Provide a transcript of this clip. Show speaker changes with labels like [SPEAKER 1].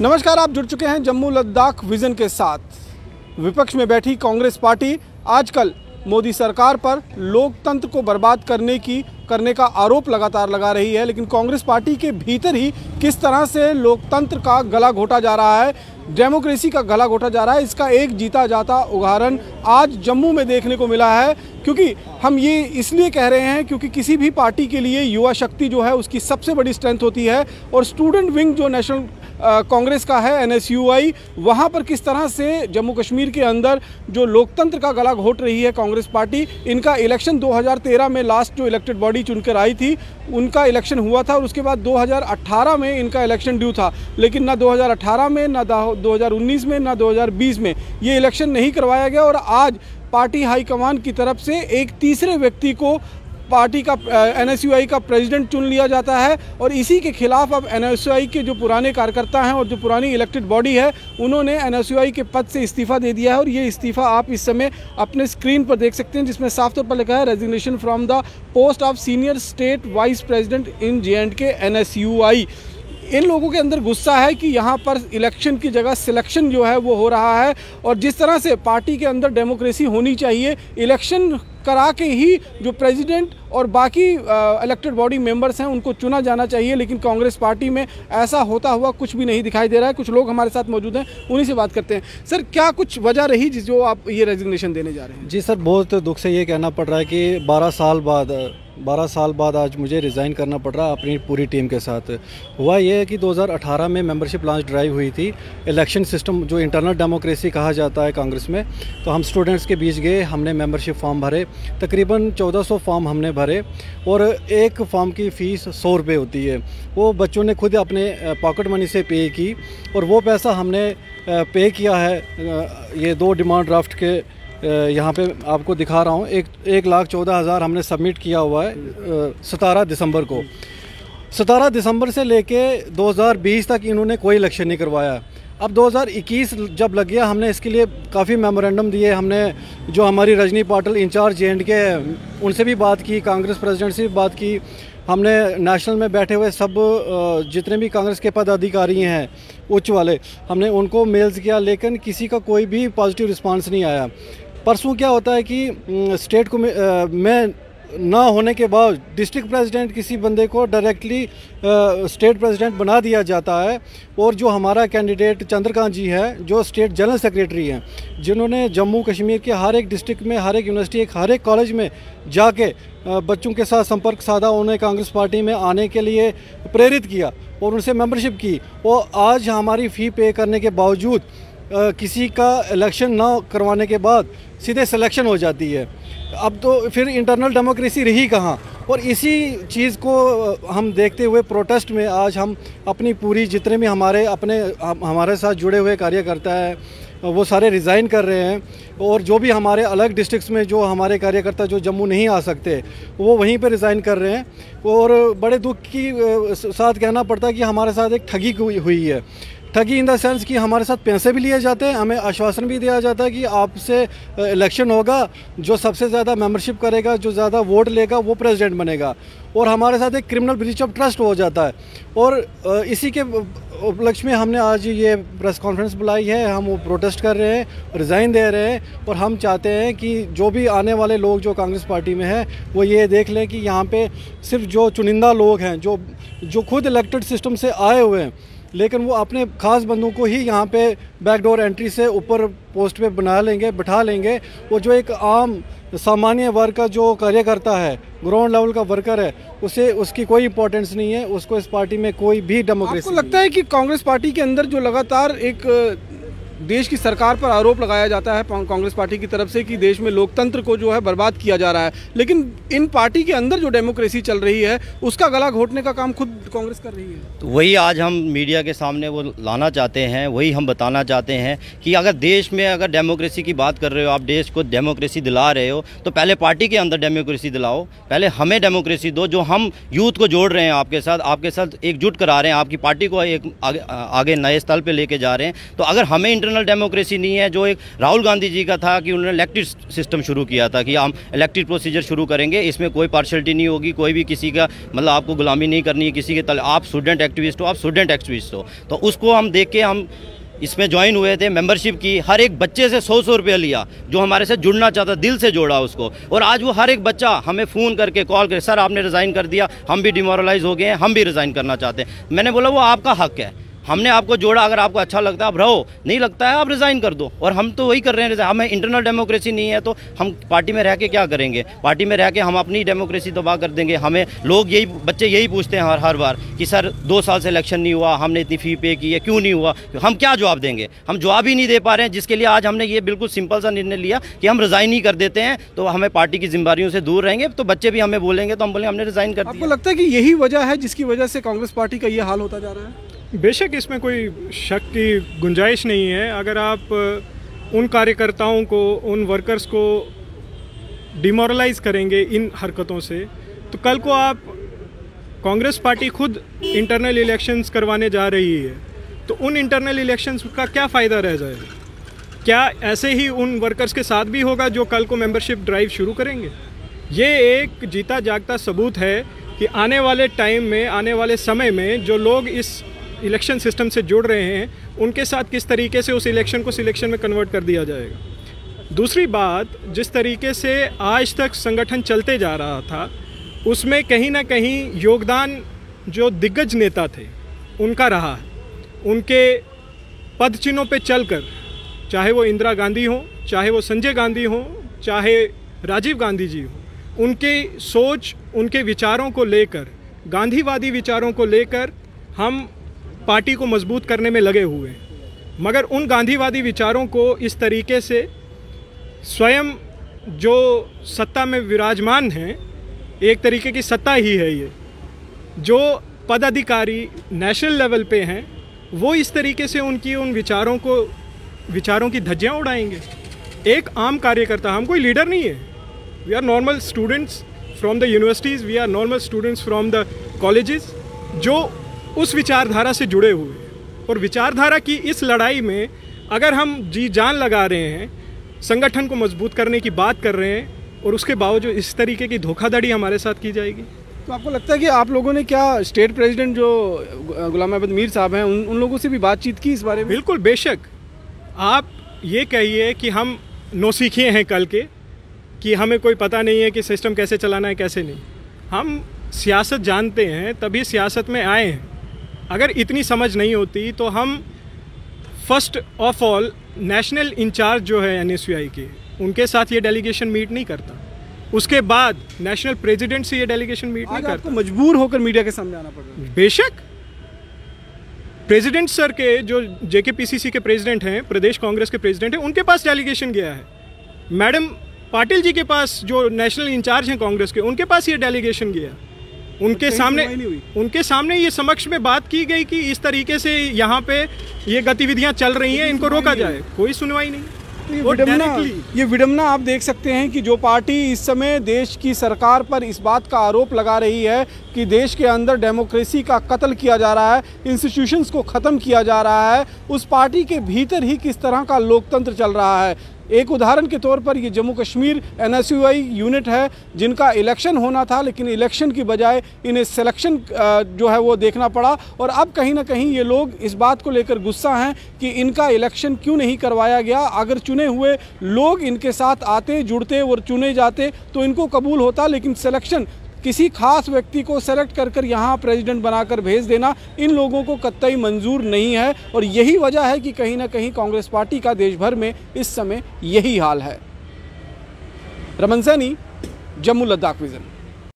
[SPEAKER 1] नमस्कार, आप जुड़ चुके हैं जम्मू लद्दाख विजन के साथ। विपक्ष में बैठी कांग्रेस पार्टी आजकल मोदी सरकार पर लोकतंत्र को बर्बाद करने का आरोप लगातार लगा रही है, लेकिन कांग्रेस पार्टी के भीतर ही किस तरह से लोकतंत्र का गला घोटा जा रहा है, डेमोक्रेसी का गला घोटा जा रहा है, इसका एक जीता जाता उदाहरण आज जम्मू में देखने को मिला है। क्योंकि हम ये इसलिए कह रहे हैं क्योंकि किसी भी पार्टी के लिए युवा शक्ति जो है उसकी सबसे बड़ी स्ट्रेंथ होती है, और स्टूडेंट विंग जो नेशनल कांग्रेस का है NSUI, वहाँ पर किस तरह से जम्मू कश्मीर के अंदर जो लोकतंत्र का गला घोट रही है कांग्रेस पार्टी। इनका इलेक्शन 2013 में लास्ट जो इलेक्टेड बॉडी चुनकर आई थी उनका इलेक्शन हुआ था, और उसके बाद 2018 में इनका इलेक्शन ड्यू था, लेकिन ना 2018 में, ना 2019 में, ना 2020 में ये इलेक्शन नहीं करवाया गया। और आज पार्टी हाईकमान की तरफ से एक तीसरे व्यक्ति को पार्टी का NSUI का प्रेसिडेंट चुन लिया जाता है, और इसी के खिलाफ अब NSUI के जो पुराने कार्यकर्ता हैं और जो पुरानी इलेक्टेड बॉडी है उन्होंने NSUI के पद से इस्तीफ़ा दे दिया है। और ये इस्तीफ़ा आप इस समय अपने स्क्रीन पर देख सकते हैं, जिसमें साफ तौर पर लिखा है resignation from the post of senior state wise president in J&K NSUI। इन लोगों के अंदर गुस्सा है कि यहाँ पर इलेक्शन की जगह सिलेक्शन जो है वो हो रहा है, और जिस तरह से पार्टी के अंदर डेमोक्रेसी होनी चाहिए, इलेक्शन करा के ही जो प्रेसिडेंट और बाकी इलेक्टेड बॉडी मेंबर्स हैं उनको चुना जाना चाहिए, लेकिन कांग्रेस पार्टी में ऐसा होता हुआ कुछ भी नहीं दिखाई दे रहा है। कुछ लोग हमारे साथ मौजूद हैं, उन्हीं से बात करते हैं। सर, क्या कुछ वजह रही जो आप ये रेजिग्नेशन देने जा रहे हैं?
[SPEAKER 2] जी सर, बहुत दुख से ये कहना पड़ रहा है कि 12 साल बाद आज मुझे रिज़ाइन करना पड़ रहा है अपनी पूरी टीम के साथ। हुआ ये है कि 2018 में मेंबरशिप लॉन्च ड्राइव हुई थी, इलेक्शन सिस्टम जो इंटरनल डेमोक्रेसी कहा जाता है कांग्रेस में, तो हम स्टूडेंट्स के बीच गए, हमने मेंबरशिप फॉर्म भरे, तकरीबन 1400 फॉर्म हमने भरे, और एक फॉर्म की फ़ीस 100 रुपये होती है। वो बच्चों ने खुद अपने पॉकेट मनी से पे की, और वो पैसा हमने पे किया है। ये 2 डिमांड ड्राफ्ट के यहाँ पे आपको दिखा रहा हूँ, 1,14,000 हमने सबमिट किया हुआ है 17 दिसंबर को। 17 दिसंबर से लेके 2020 तक इन्होंने कोई इलेक्शन नहीं करवाया। अब 2021 जब लग गया, हमने इसके लिए काफ़ी मेमोरेंडम दिए। हमने जो हमारी रजनी पाटिल इंचार्ज J&K उनसे भी बात की, कांग्रेस प्रेसिडेंट से भी बात की, हमने नेशनल में बैठे हुए सब जितने भी कांग्रेस के पदाधिकारी हैं उच्च वाले, हमने उनको मेल्स किया, लेकिन किसी का कोई भी पॉजिटिव रिस्पांस नहीं आया। परसों क्या होता है कि स्टेट को में ना होने के बाद डिस्ट्रिक्ट प्रेसिडेंट किसी बंदे को डायरेक्टली स्टेट प्रेसिडेंट बना दिया जाता है, और जो हमारा कैंडिडेट चंद्रकांत जी है जो स्टेट जनरल सेक्रेटरी हैं, जिन्होंने जम्मू कश्मीर के हर एक डिस्ट्रिक्ट में, हर एक यूनिवर्सिटी, हर एक कॉलेज में जाके बच्चों के साथ संपर्क साधा, उन्हें कांग्रेस पार्टी में आने के लिए प्रेरित किया और उनसे मेंबरशिप की। और आज हमारी फ़ी पे करने के बावजूद किसी का इलेक्शन ना करवाने के बाद सीधे सिलेक्शन हो जाती है। अब तो फिर इंटरनल डेमोक्रेसी रही कहाँ? और इसी चीज़ को हम देखते हुए प्रोटेस्ट में आज हम अपनी पूरी जितने भी हमारे साथ जुड़े हुए कार्यकर्ता हैं वो सारे रिज़ाइन कर रहे हैं, और जो भी हमारे अलग डिस्ट्रिक्ट्स में जो हमारे कार्यकर्ता जो जम्मू नहीं आ सकते वो वहीं पे रिज़ाइन कर रहे हैं। और बड़े दुख की साथ कहना पड़ता है कि हमारे साथ एक ठगी हुई है। ठगी इन द सेंस कि हमारे साथ पैसे भी लिए जाते हैं, हमें आश्वासन भी दिया जाता है कि आपसे इलेक्शन होगा, जो सबसे ज़्यादा मेंबरशिप करेगा, जो ज़्यादा वोट लेगा वो प्रेसिडेंट बनेगा, और हमारे साथ एक क्रिमिनल ब्रीच ऑफ ट्रस्ट हो जाता है। और इसी के उपलक्ष्य में हमने आज ये प्रेस कॉन्फ्रेंस बुलाई है। हम वो प्रोटेस्ट कर रहे हैं, रिज़ाइन दे रहे हैं, और हम चाहते हैं कि जो भी आने वाले लोग जो कांग्रेस पार्टी में हैं वो ये देख लें कि यहाँ पे सिर्फ जो चुनिंदा लोग हैं जो खुद इलेक्टेड सिस्टम से आए हुए हैं, लेकिन वो अपने ख़ास बंदों को ही यहाँ पे बैकडोर एंट्री से ऊपर पोस्ट पे बिठा लेंगे। वो जो एक आम सामान्य वर्ग का जो कार्यकर्ता है, ग्राउंड लेवल का वर्कर है, उसे उसकी कोई इंपॉर्टेंस नहीं है, उसको इस पार्टी में कोई भी डेमोक्रेसी।
[SPEAKER 1] आपको लगता है कि कांग्रेस पार्टी के अंदर जो लगातार एक देश की सरकार पर आरोप लगाया जाता है कांग्रेस पार्टी की तरफ से कि देश में लोकतंत्र को जो है बर्बाद किया जा रहा है, लेकिन इन पार्टी के अंदर जो डेमोक्रेसी चल रही है उसका गला घोटने का काम खुद कांग्रेस कर रही है?
[SPEAKER 3] तो वही आज हम मीडिया के सामने वो लाना चाहते हैं, वही हम बताना चाहते हैं कि अगर देश में अगर डेमोक्रेसी की बात कर रहे हो, आप देश को डेमोक्रेसी दिला रहे हो, तो पहले पार्टी के अंदर डेमोक्रेसी दिलाओ, पहले हमें डेमोक्रेसी दो। जो हम यूथ को जोड़ रहे हैं आपके साथ एकजुट करा रहे हैं, आपकी पार्टी को एक आगे नए स्थल पर लेके जा रहे हैं, तो अगर हमें इंटरनल डेमोक्रेसी नहीं है जो एक राहुल गांधी जी का था कि उन्होंने इलेक्टेड सिस्टम शुरू किया था कि हम इलेक्टेड प्रोसीजर शुरू करेंगे, इसमें कोई पार्शलिटी नहीं होगी, कोई भी किसी का मतलब आपको गुलामी नहीं करनी है किसी के तले, आप स्टूडेंट एक्टिविस्ट हो, आप स्टूडेंट एक्टिविस्ट हो। तो उसको हम देख के हम इसमें ज्वाइन हुए थे, मेंबरशिप की, हर एक बच्चे से 100 रुपया लिया जो हमारे से जुड़ना चाहता, दिल से जोड़ा उसको। और आज वो हर एक बच्चा हमें फ़ोन करके कॉल करे, सर आपने रिज़ाइन कर दिया, हम भी डिमोरलाइज हो गए हैं, हम भी रिज़ाइन करना चाहते हैं। मैंने बोला वो आपका हक है, हमने आपको जोड़ा, अगर आपको अच्छा लगता है आप रहो, नहीं लगता है आप रिज़ाइन कर दो। और हम तो वही कर रहे हैं, हमें इंटरनल डेमोक्रेसी नहीं है तो हम पार्टी में रह के क्या करेंगे? पार्टी में रह के हम अपनी डेमोक्रेसी तबाह कर देंगे। हमें लोग यही, बच्चे यही पूछते हैं हर बार कि सर 2 साल से इलेक्शन नहीं हुआ, हमने इतनी फ़ी पे की है, क्यों नहीं हुआ? हम क्या जवाब देंगे? हम जवाब ही नहीं दे पा रहे हैं, जिसके लिए आज हमने ये बिल्कुल सिंपल सा निर्णय लिया कि हम रिज़ाइन ही कर देते हैं, तो हमें पार्टी की जिम्मेदारियों से दूर रहेंगे। तो बच्चे भी हमें बोलेंगे तो हम बोलेंगे हमने रिज़ाइन कर दिया।
[SPEAKER 1] आपको लगता है कि यही वजह है जिसकी वजह से कांग्रेस पार्टी का ये हाल होता जा रहा है?
[SPEAKER 4] बेशक इसमें कोई शक की गुंजाइश नहीं है। अगर आप उन कार्यकर्ताओं को, उन वर्कर्स को डिमोरलाइज करेंगे इन हरकतों से, तो कल को आप कांग्रेस पार्टी खुद इंटरनल इलेक्शंस करवाने जा रही है, तो उन इंटरनल इलेक्शंस का क्या फ़ायदा रह जाएगा? क्या ऐसे ही उन वर्कर्स के साथ भी होगा जो कल को मेंबरशिप ड्राइव शुरू करेंगे? ये एक जीता जागता सबूत है कि आने वाले टाइम में, आने वाले समय में जो लोग इस इलेक्शन सिस्टम से जुड़ रहे हैं उनके साथ किस तरीके से उस इलेक्शन को सिलेक्शन में कन्वर्ट कर दिया जाएगा। दूसरी बात, जिस तरीके से आज तक संगठन चलते जा रहा था उसमें कहीं ना कहीं योगदान जो दिग्गज नेता थे उनका रहा। उनके पद चिन्हों पे चलकर, चाहे वो इंदिरा गांधी हो, चाहे वो संजय गांधी हो, चाहे राजीव गांधी जी हो, उनके सोच, उनके विचारों को लेकर, गांधीवादी विचारों को लेकर हम पार्टी को मजबूत करने में लगे हुए हैं। मगर उन गांधीवादी विचारों को इस तरीके से स्वयं जो सत्ता में विराजमान हैं, एक तरीके की सत्ता ही है ये, जो पदाधिकारी नेशनल लेवल पे हैं, वो इस तरीके से उनकी उन विचारों की धज्जियां उड़ाएंगे। एक आम कार्यकर्ता, हम कोई लीडर नहीं है, we are normal students from the universities, we are normal students from the colleges जो उस विचारधारा से जुड़े हुए हैं। और विचारधारा की इस लड़ाई में अगर हम जी जान लगा रहे हैं, संगठन को मजबूत करने की बात कर रहे हैं, और उसके बावजूद इस तरीके की धोखाधड़ी हमारे साथ की जाएगी,
[SPEAKER 1] तो आपको लगता है कि आप लोगों ने क्या स्टेट प्रेसिडेंट जो गुलाम अहमद मीर साहब हैं उन लोगों से भी बातचीत की इस बारे में?
[SPEAKER 4] बिल्कुल, बेशक। आप ये कहिए कि हम नौसीखिए हैं कल के, कि हमें कोई पता नहीं है कि सिस्टम कैसे चलाना है, कैसे नहीं। हम सियासत जानते हैं, तभी सियासत में आए हैं। अगर इतनी समझ नहीं होती तो हम first of all national incharge जो है NSUI के, उनके साथ ये डेलीगेशन मीट नहीं करता। उसके बाद नेशनल प्रेसिडेंट से ये डेलीगेशन मीट नहीं करता।
[SPEAKER 1] आपको मजबूर होकर मीडिया के सामने आना पड़ रहा है?
[SPEAKER 4] बेशक। प्रेसिडेंट सर के, जो JKPCC के प्रेसिडेंट हैं, प्रदेश कांग्रेस के प्रेसिडेंट हैं, उनके पास डेलीगेशन गया है। मैडम पाटिल जी के पास, जो नेशनल इंचार्ज हैं कांग्रेस के, उनके पास ये डेलीगेशन गया। उनके सामने ये समक्ष में बात की गई कि इस तरीके से यहाँ पे ये गतिविधियाँ चल रही हैं, इनको रोका जाए। कोई सुनवाई नहीं।
[SPEAKER 1] ये विडम्बना आप देख सकते हैं कि जो पार्टी इस समय देश की सरकार पर इस बात का आरोप लगा रही है कि देश के अंदर डेमोक्रेसी का कत्ल किया जा रहा है, इंस्टीट्यूशंस को ख़त्म किया जा रहा है, उस पार्टी के भीतर ही किस तरह का लोकतंत्र चल रहा है। एक उदाहरण के तौर पर ये जम्मू कश्मीर NSUI यूनिट है, जिनका इलेक्शन होना था, लेकिन इलेक्शन की बजाय इन्हें सिलेक्शन जो है वो देखना पड़ा। और अब कहीं ना कहीं ये लोग इस बात को लेकर गुस्सा हैं कि इनका इलेक्शन क्यों नहीं करवाया गया। अगर चुने हुए लोग इनके साथ आते, जुड़ते और चुने जाते तो इनको कबूल होता, लेकिन सिलेक्शन, किसी खास व्यक्ति को सेलेक्ट कर यहाँ प्रेसिडेंट बनाकर भेज देना इन लोगों को कतई मंजूर नहीं है। और यही वजह है कि कहीं ना कहीं कांग्रेस पार्टी का देश भर में इस समय यही हाल है। रमन सैनी, जम्मू लद्दाख विजन।